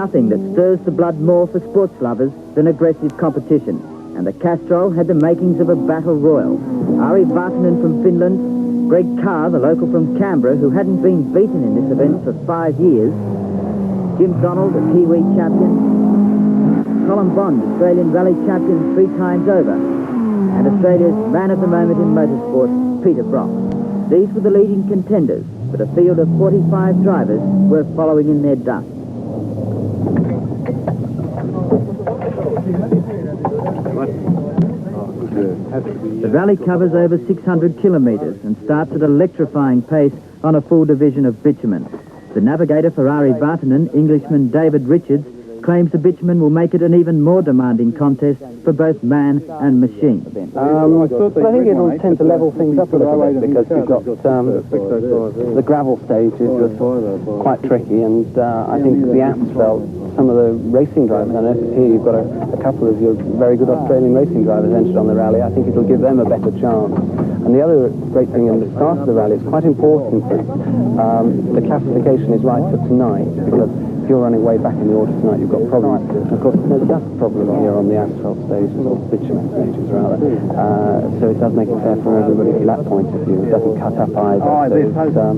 nothing that stirs the blood more for sports lovers than aggressive competition, and the Castrol had the makings of a battle royal. Ari Vatanen from Finland, Greg Carr, the local from Canberra, who hadn't been beaten in this event for 5 years, Jim Donald, a Kiwi champion, Colin Bond, Australian rally champion 3 times over, and Australia's man of the moment in motorsport, Peter Brock. These were the leading contenders, but a field of 45 drivers were following in their dust. The rally covers over 600 kilometres and starts at an electrifying pace on a full division of bitumen. The navigator for Ari Vatanen, Englishman David Richards, claims the bitumen will make it an even more demanding contest for both man and machine. I think it'll tend to level things up a little bit because you've got the gravel stage is just quite tricky, and I think the asphalt, some of the racing drivers, I know here you've got a couple of your very good Australian racing drivers entered on the rally. I think it'll give them a better chance. And the other great thing in the start of the rally, it's quite important that the classification is right for tonight, because if you're running way back in the order tonight, you've got problems. And of course, there's a dust problem here on the asphalt stages, or bitumen stages rather. So it does make it fair from everybody from that point of view. It doesn't cut up either. So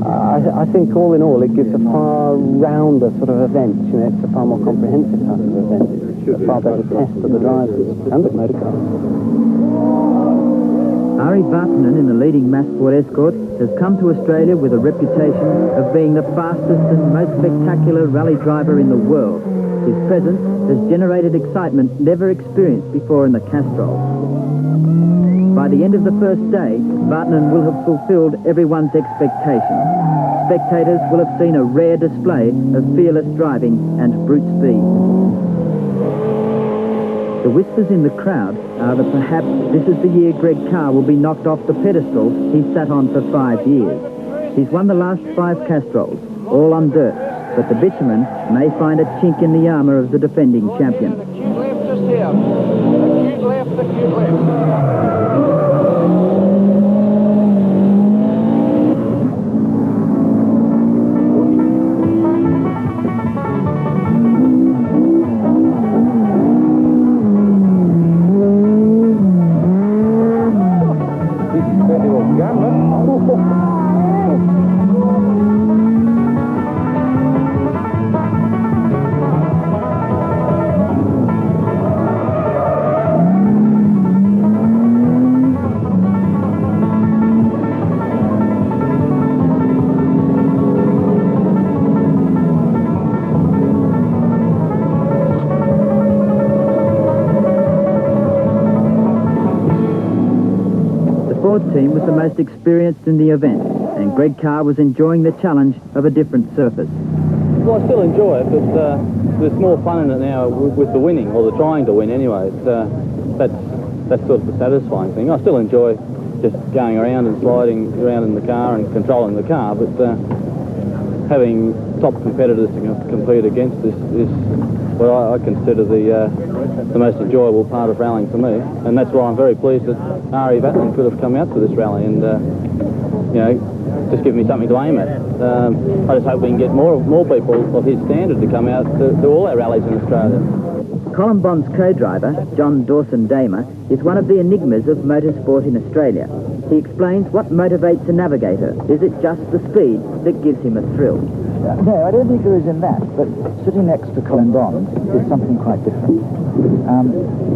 I think all in all, it gives a far rounder sort of event. You know, it's a far more comprehensive type of event. It's a far better test of the drivers and the motorcars. Ari Vatanen, in the leading mass sport escort, has come to Australia with a reputation of being the fastest and most spectacular rally driver in the world. His presence has generated excitement never experienced before in the Castrol. By the end of the first day, Vatanen will have fulfilled everyone's expectations. Spectators will have seen a rare display of fearless driving and brute speed. The whispers in the crowd are that perhaps this is the year Greg Carr will be knocked off the pedestal he sat on for 5 years. He's won the last 5 Castrols, all on dirt, but the bitumen may find a chink in the armour of the defending champion. Acute left just here. Acute left, acute left. The Ford team was the most experienced in the event, and Greg Carr was enjoying the challenge of a different surface. Well, I still enjoy it, but there's more fun in it now with the winning, or the trying to win anyway. That's sort of the satisfying thing. I still enjoy just going around and sliding around in the car and controlling the car, but having top competitors to compete against is what I consider the most enjoyable part of rallying for me, and that's why I'm very pleased that Ari Vatanen could have come out to this rally and you know, just give me something to aim at. I just hope we can get more people of his standard to come out to all our rallies in Australia. Colin Bond's co-driver, John Dawson-Damer, is one of the enigmas of motorsport in Australia. He explains what motivates a navigator. Is it just the speed that gives him a thrill? No, I don't think there is in that, but sitting next to Colin Bond is something quite different.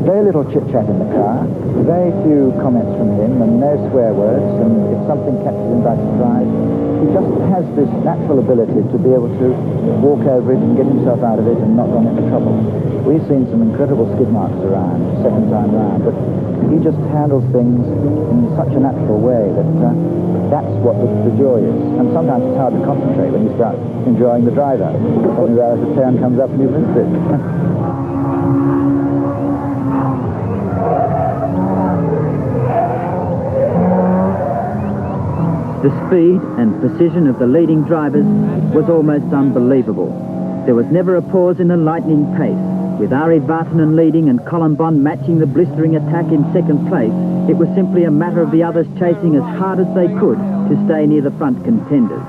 Very little chit-chat in the car, very few comments from him, and no swear words, and if something catches him by surprise, he just has this natural ability to be able to walk over it and get himself out of it and not run into trouble. We've seen some incredible skid marks around, second time round, but he just handles things in such a natural way that that's what the joy is. And sometimes it's hard to concentrate when you start enjoying the driver. Suddenly the turn comes up and you missed it. The speed and precision of the leading drivers was almost unbelievable. There was never a pause in the lightning pace. With Ari Vatanen leading and Colin Bond matching the blistering attack in second place, it was simply a matter of the others chasing as hard as they could to stay near the front contenders.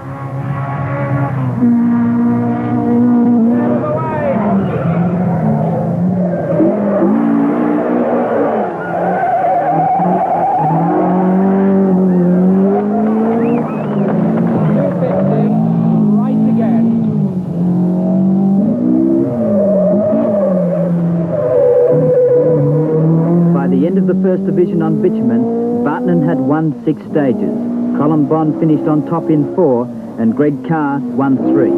end of the first division on bitumen, Vatanen had won 6 stages. Colin Bond finished on top in 4, and Greg Carr won 3.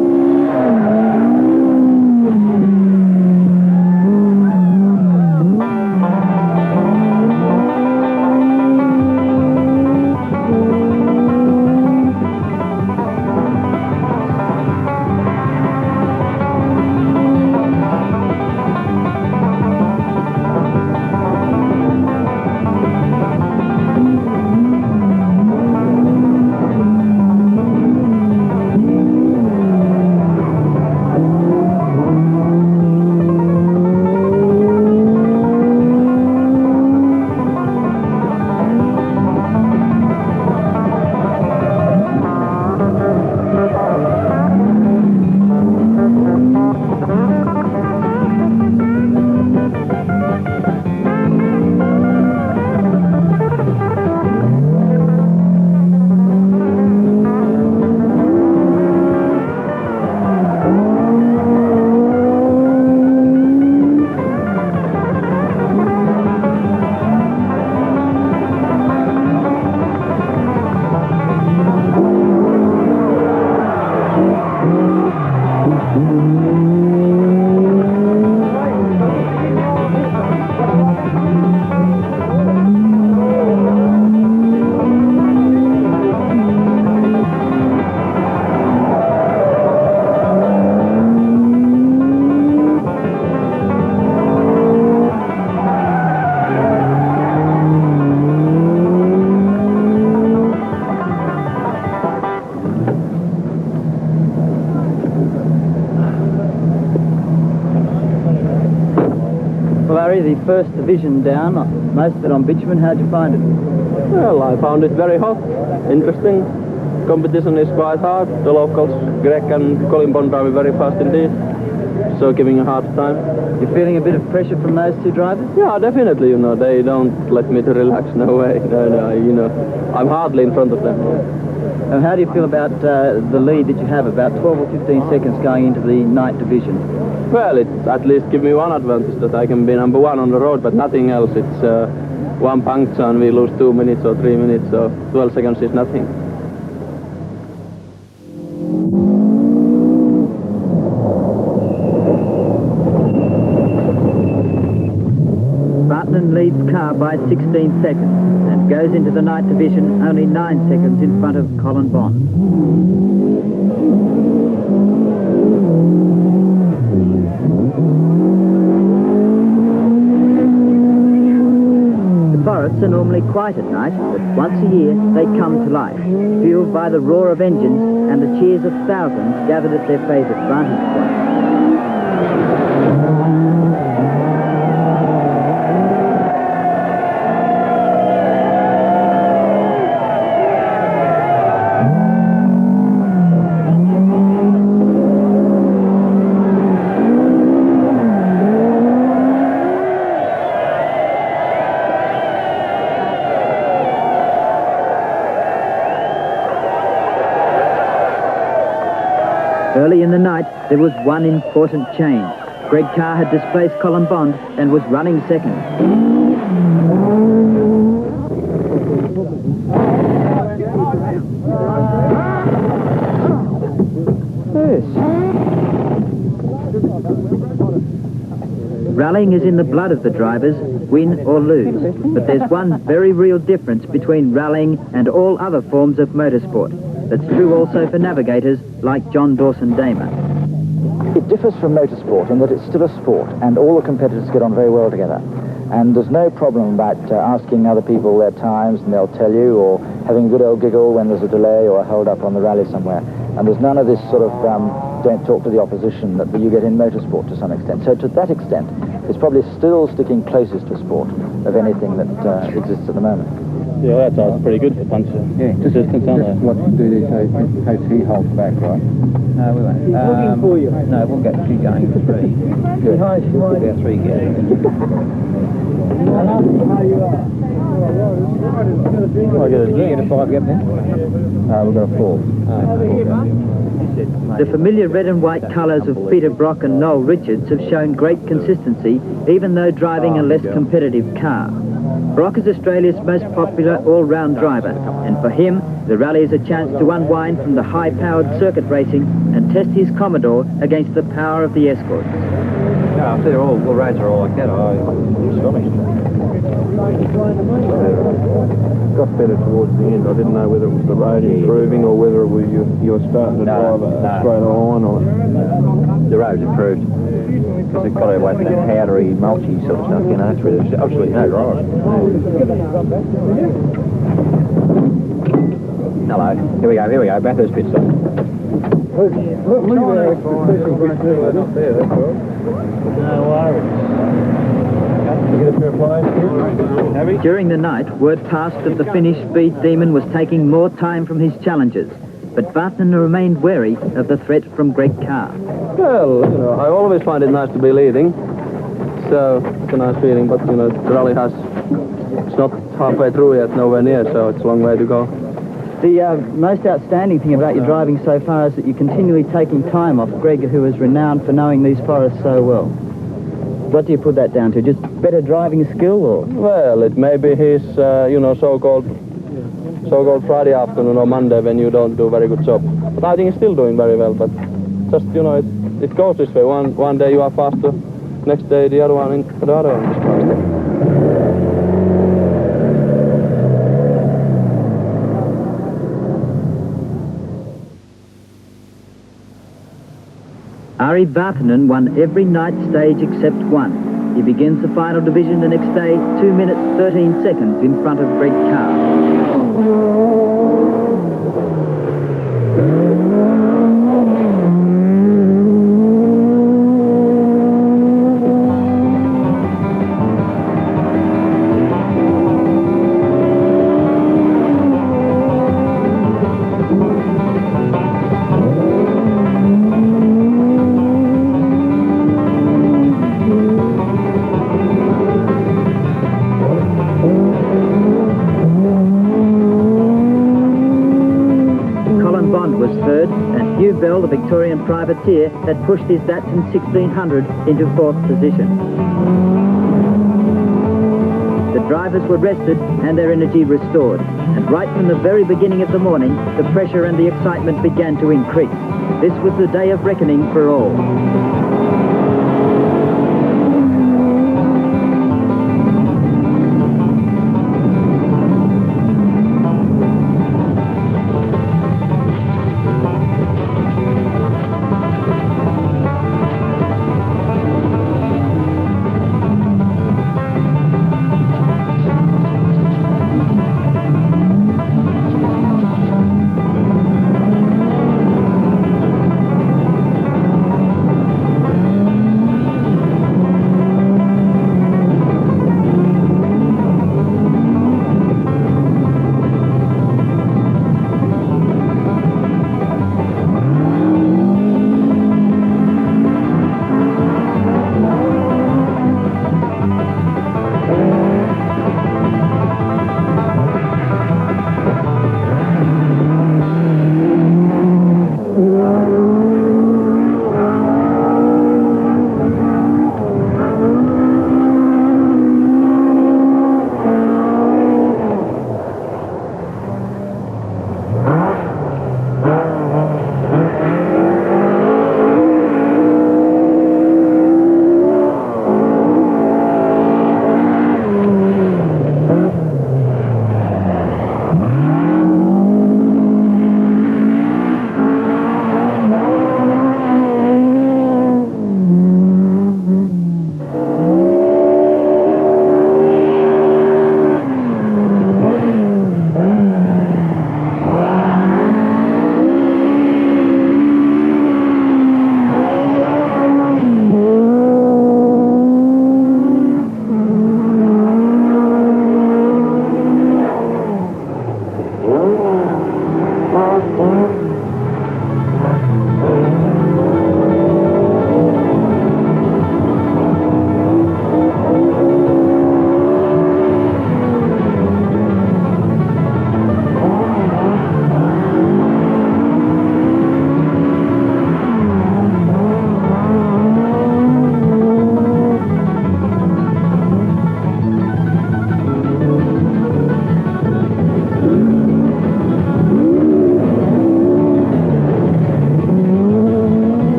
The first division down, most of it on bitumen. How'd you find it? Well, I found it very hot, interesting. Competition is quite hard. The locals, Greg and Colin Bond, are very fast indeed, so giving a hard time. You're feeling a bit of pressure from those 2 drivers? Yeah, definitely. You know, they don't let me to relax. No way. No. You know, I'm hardly in front of them. And how do you feel about the lead that you have, about 12 or 15 seconds going into the night division? Well, it at least gives me one advantage, that I can be number 1 on the road, but nothing else. It's one puncture and we lose 2 minutes or 3 minutes, so 12 seconds is nothing. Vatanen leads Carr by 16 seconds and goes into the night division only 9 seconds in front of Colin Bond. Forests are normally quiet at night, but once a year they come to life, fueled by the roar of engines and the cheers of thousands gathered at their favourite vantage point. Early in the night, there was one important change. Greg Carr had displaced Colin Bond and was running second. Rallying is in the blood of the drivers, win or lose. But there's one very real difference between rallying and all other forms of motorsport. That's true also for navigators like John Dawson-Damer. It differs from motorsport in that it's still a sport, and all the competitors get on very well together. And there's no problem about asking other people their times, and they'll tell you, or having a good old giggle when there's a delay or a hold-up on the rally somewhere. And there's none of this sort of don't talk to the opposition that you get in motorsport to some extent. So to that extent, it's probably still sticking closest to sport of anything that exists at the moment. Yeah, that's pretty good for puncher. Yeah, just what to do this in case he holds back, right? No, we won't. Looking for you. No, we'll get 2 going for 3. Good. We'll get 3 gears. I get a drink. You get a 5 gap then? We've got a 4. The familiar red and white colours of Peter Brock and Noel Richards have shown great consistency, even though driving a less competitive car. Brock is Australia's most popular all-round driver, and for him, the rally is a chance to unwind from the high-powered circuit racing and test his Commodore against the power of the Escorts. Yeah, I see all roads are all like that. I'm astonished. Got better towards the end. I didn't know whether it was the road improving or whether it was you were starting to drive a straight line or... The road's improved. Because they've got away from that powdery, mulchy sort of stuff, you know, through there's absolutely no drive. Hello. Here we go. Bathurst pit stop. During the night, word passed that the Finnish speed demon was taking more time from his challengers, but Vatanen remained wary of the threat from Greg Carr. Well, you know, I always find it nice to be leading, so it's a nice feeling, but, you know, the rally it's not halfway through yet, nowhere near, so it's a long way to go. The most outstanding thing about your driving so far is that you're continually taking time off Greg, who is renowned for knowing these forests so well. What do you put that down to? Just better driving skill, or? Well, it may be his, you know, so-called Friday afternoon or Monday when you don't do a very good job. But I think he's still doing very well, but just, you know, it goes this way. One day you are faster, next day the other one is faster. Ari Vatanen won every night stage except one. He begins the final division the next day, 2 minutes 13 seconds in front of Greg Carr. Colin Bond was third, and Hugh Bell, the Victorian privateer, had pushed his Datsun 1600 into fourth position. The drivers were rested and their energy restored, and right from the very beginning of the morning, the pressure and the excitement began to increase. This was the day of reckoning for all.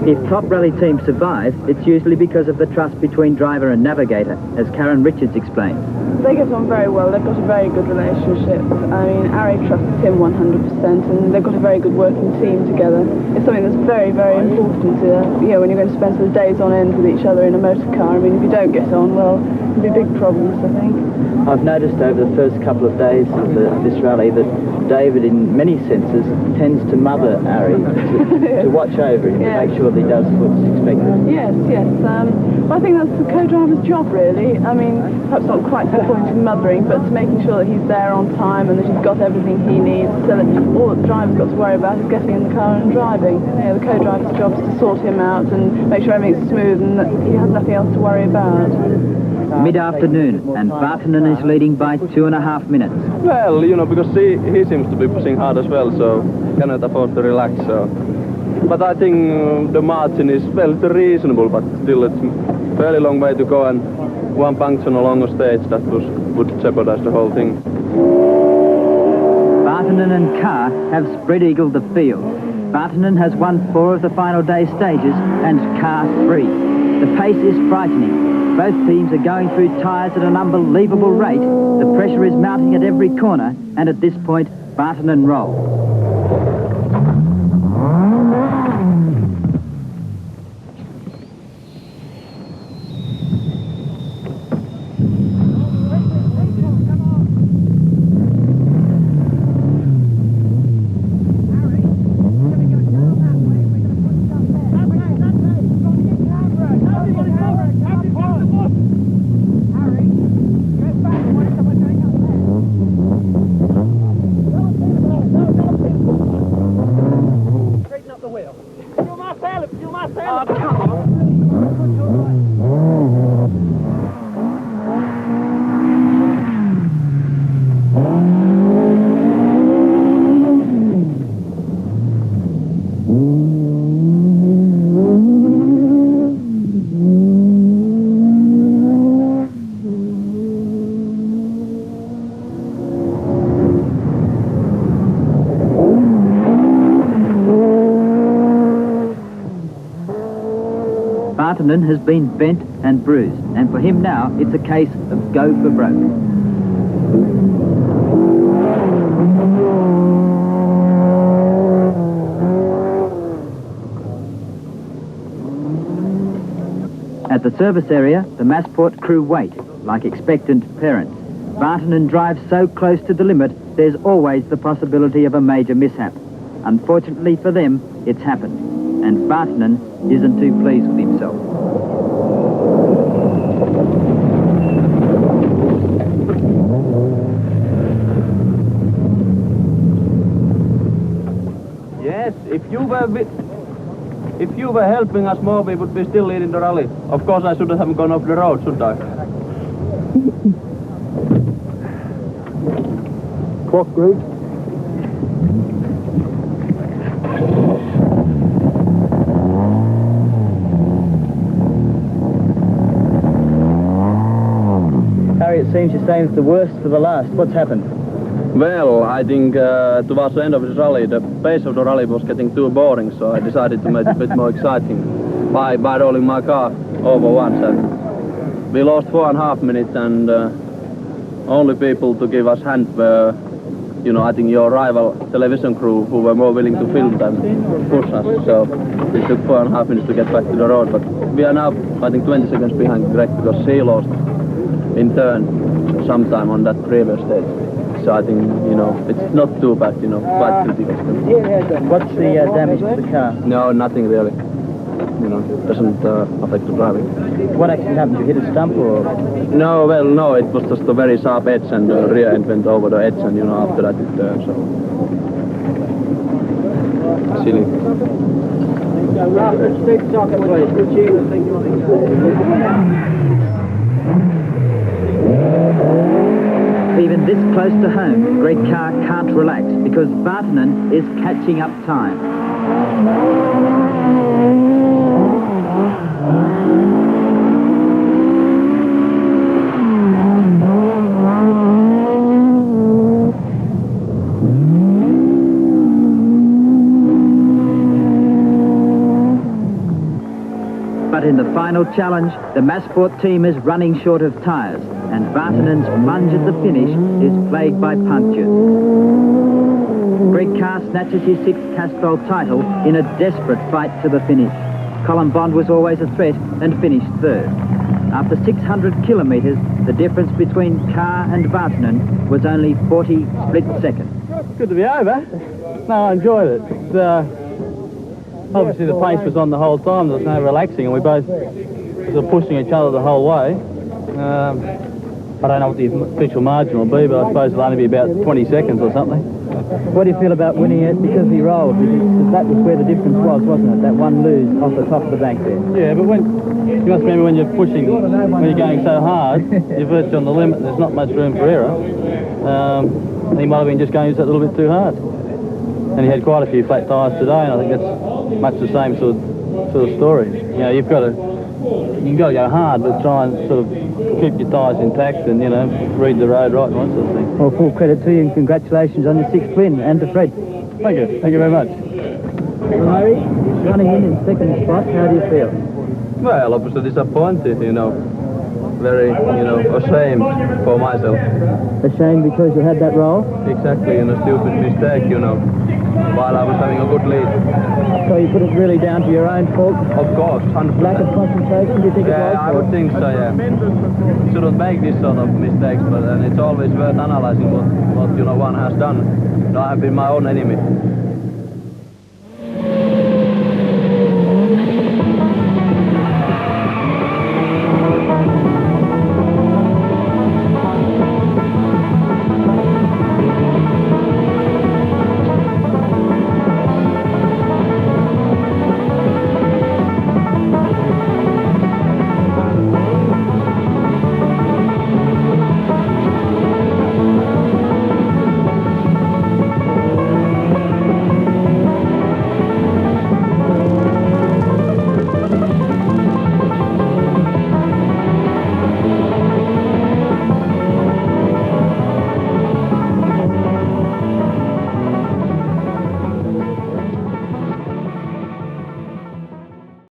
If top rally teams survive, it's usually because of the trust between driver and navigator, as Karen Richards explains. They get on very well. They've got a very good relationship. I mean, Ari trusts him 100%, and they've got a very good working team together. It's something that's very, very important, when you're going to spend sort of days on end with each other in a motor car. I mean, if you don't get on, well, there'll be big problems, I think. I've noticed over the first couple of days of this rally that David, in many senses, tends to mother Ari, to watch over him, to make sure that he does what's expected. Yes. Well, I think that's the co-driver's job, really. I mean, perhaps not quite to the point of mothering, but to making sure that he's there on time and that he's got everything he needs, so that all that the driver's got to worry about is getting in the car and driving. The co-driver's job is to sort him out and make sure everything's smooth and that he has nothing else to worry about. Mid-afternoon, and Vatanen is leading by 2.5 minutes. Well, because he seems to be pushing hard as well, so cannot afford to relax. So, but I think the margin is reasonable, but still it's a fairly long way to go, and one puncture along a stage that would jeopardize the whole thing. Vatanen and Carr have spread-eagled the field. Vatanen has won 4 of the final day stages and Carr 3. The pace is frightening. Both teams are going through tyres at an unbelievable rate. The pressure is mounting at every corner, and at this point, Vatanen roll. Vatanen has been bent and bruised, and for him now, it's a case of go for broke. At the service area, the Massport crew wait, like expectant parents. Vatanen drives so close to the limit, there's always the possibility of a major mishap. Unfortunately for them, it's happened. And Vatanen isn't too pleased with himself. Yes, if you were helping us more, we would be still leading the rally. Of course, I shouldn't have gone off the road, should I? Clock, Greg. Harry, it seems you're saying it's the worst for the last. What's happened? Well, I think towards the end of the rally, the pace of the rally was getting too boring, so I decided to make it a bit more exciting by rolling my car over once. And we lost 4.5 minutes, and only people to give us hand were, I think your rival television crew, who were more willing to film than push us. So it took 4.5 minutes to get back to the road, but we are now, I think, 20 seconds behind Greg, because he lost in turn sometime on that previous stage. So I think, it's not too bad, quite critical. What's the damage to the car? No, nothing really. Doesn't affect the driving. What actually happened? You hit a stump or? No, it was just a very sharp edge, and the rear end went over the edge, and after that it turned, so. Silly. Even this close to home, Greg Carr can't relax because Vatanen is catching up time. in the final challenge, the Massport team is running short of tyres, and Vatanen's plunge at the finish is plagued by punctures. Greg Carr snatches his 6th Castrol title in a desperate fight to the finish. Colin Bond was always a threat and finished 3rd. After 600 kilometres, the difference between Carr and Vatanen was only 40 split seconds. Good to be over. No, I enjoyed it. Obviously the pace was on the whole time. There was no relaxing, and we both were pushing each other the whole way. I don't know what the official margin will be, but I suppose it'll only be about 20 seconds or something. What do you feel about winning it because he rolled? Because that was where the difference was, wasn't it? That one lose off the top of the bank there. Yeah, but you must remember when you're pushing, when you're going so hard, you're virtually on the limit and there's not much room for error. He might have been just going just that little bit too hard. And he had quite a few flat tyres today, and I think that's much the same sort of story. You know, you've got to go hard, but try and sort of keep your tyres intact and, you know, read the road right and that sort of thing. Well, full credit to you and congratulations on your 6th win, and to Fred. Thank you very much. Larry, running in 2nd spot, how do you feel? Well, obviously disappointed, you know. Very, you know, ashamed for myself. Ashamed because you had that roll? Exactly, you know, stupid mistake, you know, while I was having a good lead. So you put it really down to your own fault? Of course, 100%. Lack of concentration, do you think it was? Yeah, I would think so, yeah. Shouldn't make this sort of mistakes, but it's always worth analysing what you know, one has done. You know, I have been my own enemy.